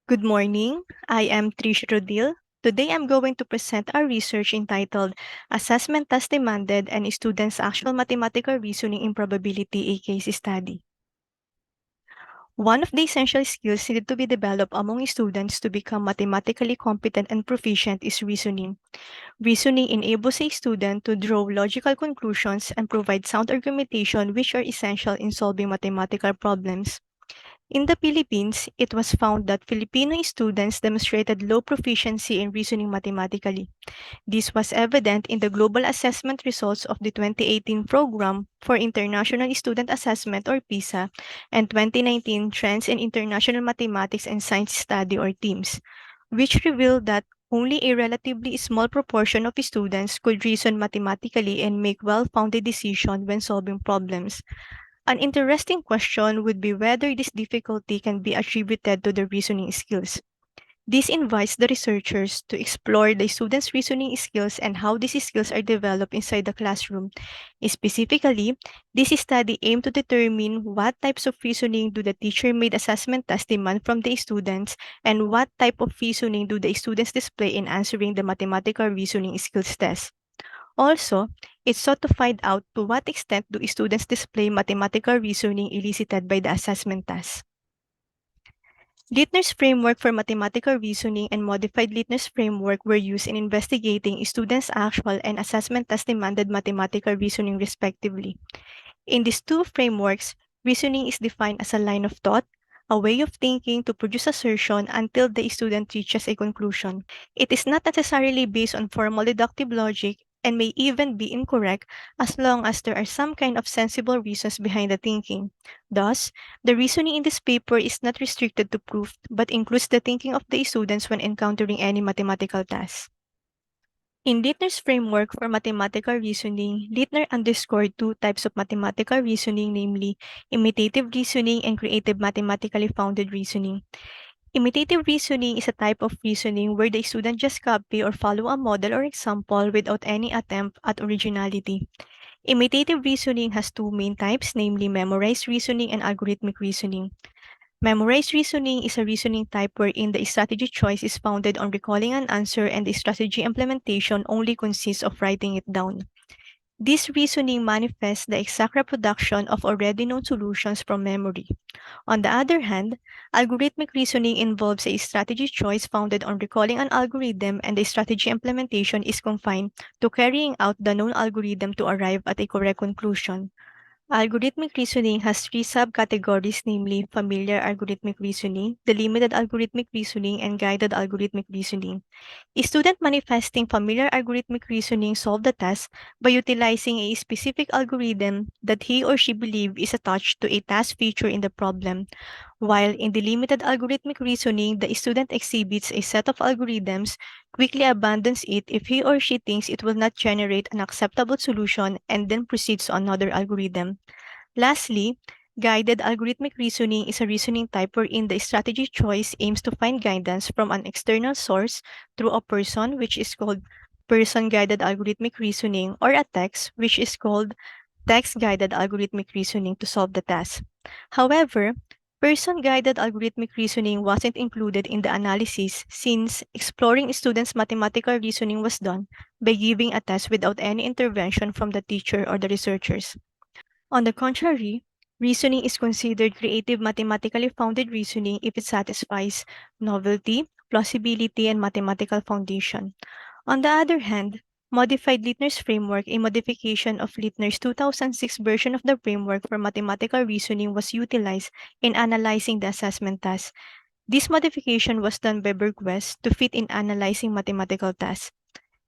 Good morning. I am Thriscia Rodil. Today I'm going to present our research entitled Assessment Task Demanded and Students' Actual Mathematical Reasoning in Probability, a Case Study. One of the essential skills needed to be developed among students to become mathematically competent and proficient is reasoning. Reasoning enables a student to draw logical conclusions and provide sound argumentation, which are essential in solving mathematical problems. In the Philippines, it was found that Filipino students demonstrated low proficiency in reasoning mathematically. This was evident in the global assessment results of the 2018 Program for International Student Assessment or PISA and 2019 Trends in International Mathematics and Science Study or TIMSS, which revealed that only a relatively small proportion of students could reason mathematically and make well-founded decisions when solving problems. An interesting question would be whether this difficulty can be attributed to the reasoning skills. This invites the researchers to explore the students' reasoning skills and how these skills are developed inside the classroom. Specifically, this study aimed to determine what types of reasoning do the teacher-made assessment tasks demand from the students and what type of reasoning do the students display in answering the mathematical reasoning skills test. Also, it sought to find out to what extent do students display mathematical reasoning elicited by the assessment task. Lithner's framework for mathematical reasoning and modified Lithner's framework were used in investigating students' actual and assessment task demanded mathematical reasoning respectively. In these two frameworks, reasoning is defined as a line of thought, a way of thinking to produce assertion until the student reaches a conclusion. It is not necessarily based on formal deductive logic and may even be incorrect as long as there are some kind of sensible reasons behind the thinking. Thus, the reasoning in this paper is not restricted to proof but includes the thinking of the students when encountering any mathematical task. In Lithner's framework for mathematical reasoning, Lithner underscored two types of mathematical reasoning, namely imitative reasoning and creative mathematically founded reasoning. Imitative reasoning is a type of reasoning where the student just copy or follow a model or example without any attempt at originality. Imitative reasoning has two main types, namely memorized reasoning and algorithmic reasoning. Memorized reasoning is a reasoning type wherein the strategy choice is founded on recalling an answer and the strategy implementation only consists of writing it down. This reasoning manifests the exact reproduction of already known solutions from memory. On the other hand, algorithmic reasoning involves a strategy choice founded on recalling an algorithm and the strategy implementation is confined to carrying out the known algorithm to arrive at a correct conclusion. Algorithmic reasoning has three subcategories, namely familiar algorithmic reasoning, delimited algorithmic reasoning, and guided algorithmic reasoning. A student manifesting familiar algorithmic reasoning solve the task by utilizing a specific algorithm that he or she believes is attached to a task feature in the problem, while in delimited algorithmic reasoning, the student exhibits a set of algorithms, quickly abandons it if he or she thinks it will not generate an acceptable solution, and then proceeds to another algorithm. Lastly, guided algorithmic reasoning is a reasoning type wherein the strategy choice aims to find guidance from an external source through a person, which is called person-guided algorithmic reasoning, or a text, which is called text-guided algorithmic reasoning to solve the task. However, person-guided algorithmic reasoning wasn't included in the analysis since exploring students' mathematical reasoning was done by giving a test without any intervention from the teacher or the researchers. On the contrary, reasoning is considered creative mathematically founded reasoning if it satisfies novelty, plausibility, and mathematical foundation. On the other hand, modified Lithner's framework, a modification of Lithner's 2006 version of the framework for mathematical reasoning, was utilized in analyzing the assessment task. This modification was done by Bergquist to fit in analyzing mathematical tasks.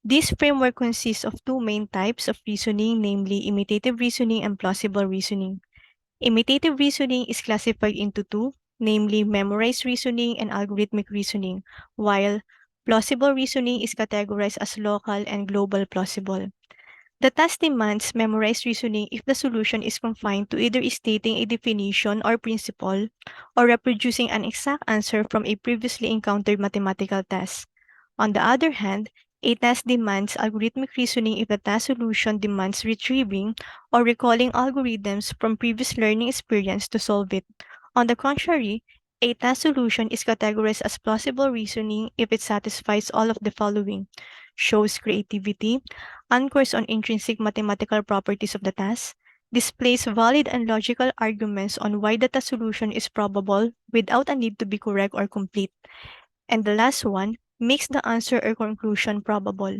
This framework consists of two main types of reasoning, namely imitative reasoning and plausible reasoning. Imitative reasoning is classified into two, namely memorized reasoning and algorithmic reasoning, while plausible reasoning is categorized as local and global plausible. The task demands memorized reasoning if the solution is confined to either stating a definition or principle or reproducing an exact answer from a previously encountered mathematical task. On the other hand, a task demands algorithmic reasoning if the task solution demands retrieving or recalling algorithms from previous learning experience to solve it. On the contrary, A task solution is categorized as plausible reasoning if it satisfies all of the following: shows creativity, anchors on intrinsic mathematical properties of the task, displays valid and logical arguments on why the task solution is probable without a need to be correct or complete, and the last one makes the answer or conclusion probable.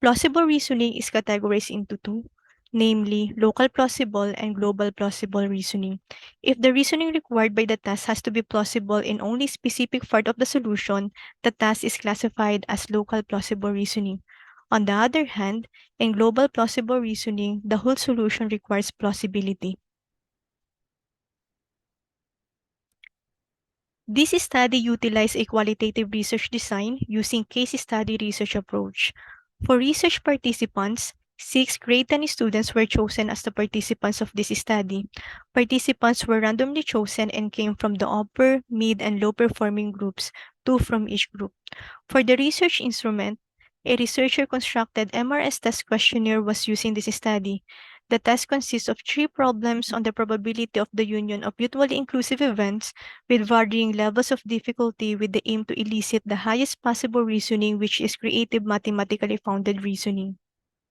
Plausible reasoning is categorized into two, namely local plausible and global plausible reasoning. If the reasoning required by the task has to be plausible in only specific part of the solution, the task is classified as local plausible reasoning. On the other hand, in global plausible reasoning, the whole solution requires plausibility. This study utilized a qualitative research design using case study research approach. For research participants, 6 grade 10 students were chosen as the participants of this study. Participants were randomly chosen and came from the upper, mid, and low performing groups, 2 from each group. For the research instrument, a researcher constructed MRS test questionnaire was used in this study. The test consists of 3 problems on the probability of the union of mutually inclusive events with varying levels of difficulty with the aim to elicit the highest possible reasoning, which is creative mathematically founded reasoning.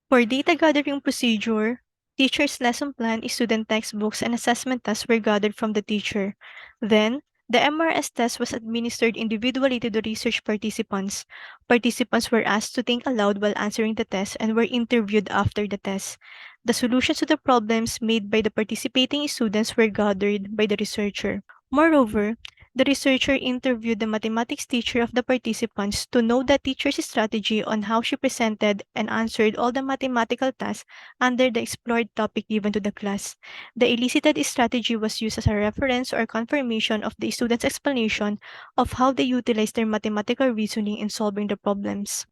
For data gathering procedure, teacher's lesson plan, student textbooks, and assessment tests were gathered from the teacher. Then, the MRS test was administered individually to the research participants. Participants were asked to think aloud while answering the test and were interviewed after the test. The solutions to the problems made by the participating students were gathered by the researcher. Moreover, the researcher interviewed the mathematics teacher of the participants to know the teacher's strategy on how she presented and answered all the mathematical tasks under the explored topic given to the class. The elicited strategy was used as a reference or confirmation of the student's explanation of how they utilized their mathematical reasoning in solving the problems.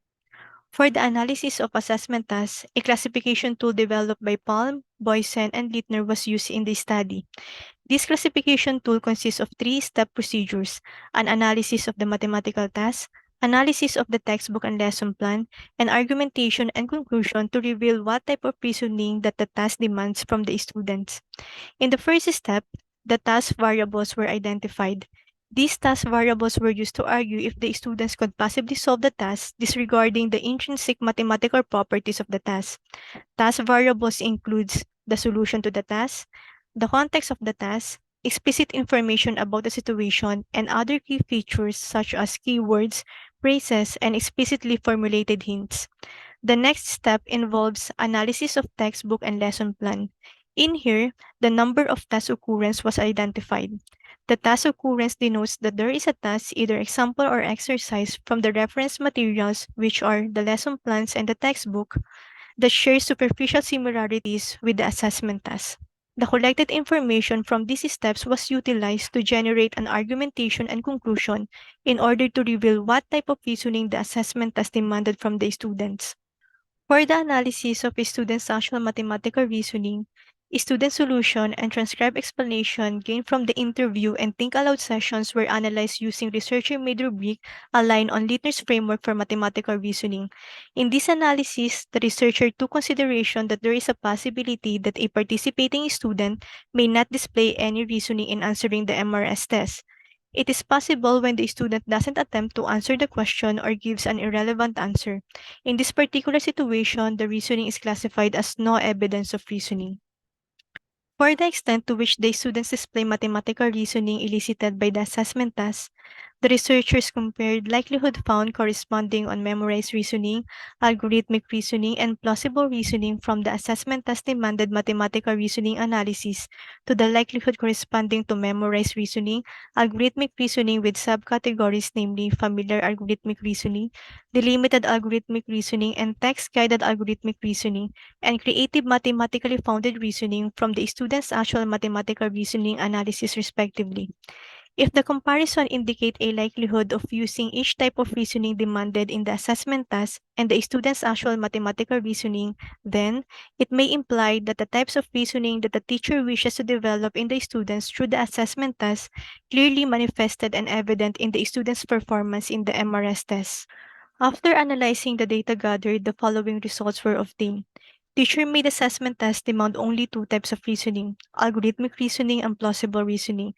For the analysis of assessment tasks, a classification tool developed by Palm, Boysen, and Lithner was used in the study. This classification tool consists of 3-step procedures: an analysis of the mathematical task, analysis of the textbook and lesson plan, and argumentation and conclusion to reveal what type of reasoning that the task demands from the students. In the first step, the task variables were identified. These task variables were used to argue if the students could possibly solve the task, disregarding the intrinsic mathematical properties of the task. Task variables includes the solution to the task, the context of the task, explicit information about the situation, and other key features such as keywords, phrases, and explicitly formulated hints. The next step involves analysis of textbook and lesson plan. In here, the number of task occurrence was identified. The task occurrence denotes that there is a task, either example or exercise, from the reference materials, which are the lesson plans and the textbook, that shares superficial similarities with the assessment task. The collected information from these steps was utilized to generate an argumentation and conclusion in order to reveal what type of reasoning the assessment task demanded from the students. For the analysis of a student's actual mathematical reasoning, student solution and transcribed explanation gained from the interview and think aloud sessions were analyzed using researcher-made rubric aligned on Lithner's framework for mathematical reasoning. In this analysis, the researcher took consideration that there is a possibility that a participating student may not display any reasoning in answering the MRS test. It is possible when the student doesn't attempt to answer the question or gives an irrelevant answer. In this particular situation, the reasoning is classified as no evidence of reasoning. For the extent to which the students display mathematical reasoning elicited by the assessment task, the researchers compared likelihood found corresponding on memorized reasoning, algorithmic reasoning, and plausible reasoning from the assessment task demanded mathematical reasoning analysis to the likelihood corresponding to memorized reasoning, algorithmic reasoning with subcategories, namely familiar algorithmic reasoning, delimited algorithmic reasoning, and text-guided algorithmic reasoning, and creative mathematically founded reasoning from the student's actual mathematical reasoning analysis respectively. If the comparison indicate a likelihood of using each type of reasoning demanded in the assessment task and the student's actual mathematical reasoning, then it may imply that the types of reasoning that the teacher wishes to develop in the students through the assessment task clearly manifested and evident in the student's performance in the MRS test. After analyzing the data gathered, the following results were obtained. Teacher-made assessment tests demand only 2 types of reasoning: algorithmic reasoning and plausible reasoning.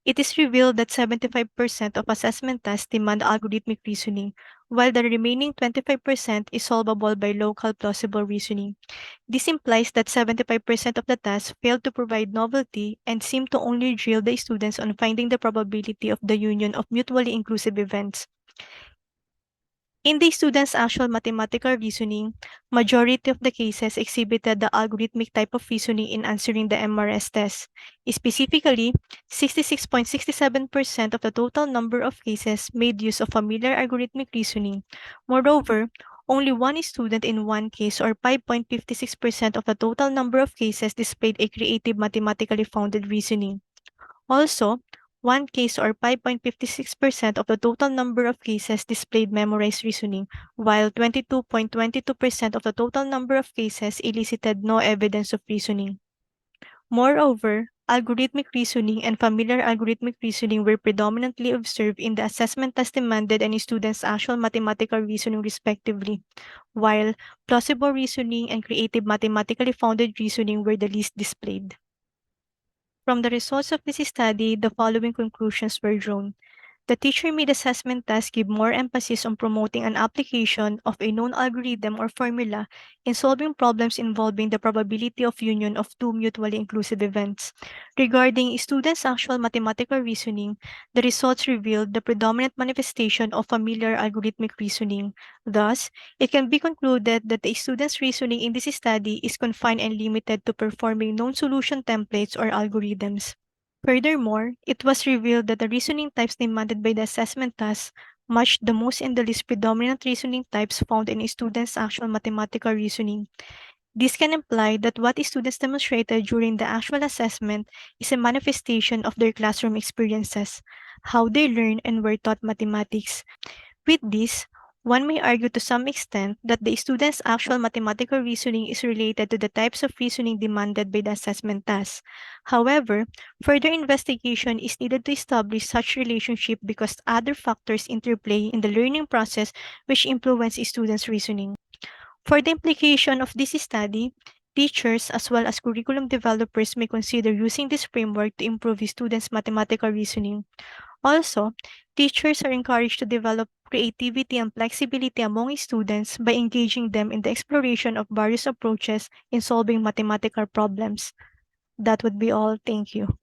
It is revealed that 75% of assessment tasks demand algorithmic reasoning, while the remaining 25% is solvable by local plausible reasoning. This implies that 75% of the tasks fail to provide novelty and seem to only drill the students on finding the probability of the union of mutually inclusive events. In the students' actual mathematical reasoning, majority of the cases exhibited the algorithmic type of reasoning in answering the MRS test. Specifically, 66.67% of the total number of cases made use of familiar algorithmic reasoning. Moreover, only one student in one case, or 5.56% of the total number of cases, displayed a creative mathematically founded reasoning. Also, one case, or 5.56% of the total number of cases, displayed memorized reasoning, while 22.22% of the total number of cases elicited no evidence of reasoning. Moreover, algorithmic reasoning and familiar algorithmic reasoning were predominantly observed in the assessment test demanded and students' actual mathematical reasoning respectively, while plausible reasoning and creative mathematically founded reasoning were the least displayed. From the results of this study, the following conclusions were drawn. The teacher-made assessment tasks give more emphasis on promoting an application of a known algorithm or formula in solving problems involving the probability of union of two mutually inclusive events. Regarding students' actual mathematical reasoning, the results revealed the predominant manifestation of familiar algorithmic reasoning. Thus, it can be concluded that the students' reasoning in this study is confined and limited to performing known solution templates or algorithms. Furthermore, it was revealed that the reasoning types demanded by the assessment task matched the most and the least predominant reasoning types found in a student's actual mathematical reasoning. This can imply that what students demonstrated during the actual assessment is a manifestation of their classroom experiences, how they learn and were taught mathematics. With this, one may argue to some extent that the student's actual mathematical reasoning is related to the types of reasoning demanded by the assessment task. However, further investigation is needed to establish such relationship because other factors interplay in the learning process which influence a student's reasoning. For the implication of this study, teachers as well as curriculum developers may consider using this framework to improve students' mathematical reasoning. Also, teachers are encouraged to develop creativity and flexibility among students by engaging them in the exploration of various approaches in solving mathematical problems. That would be all. Thank you.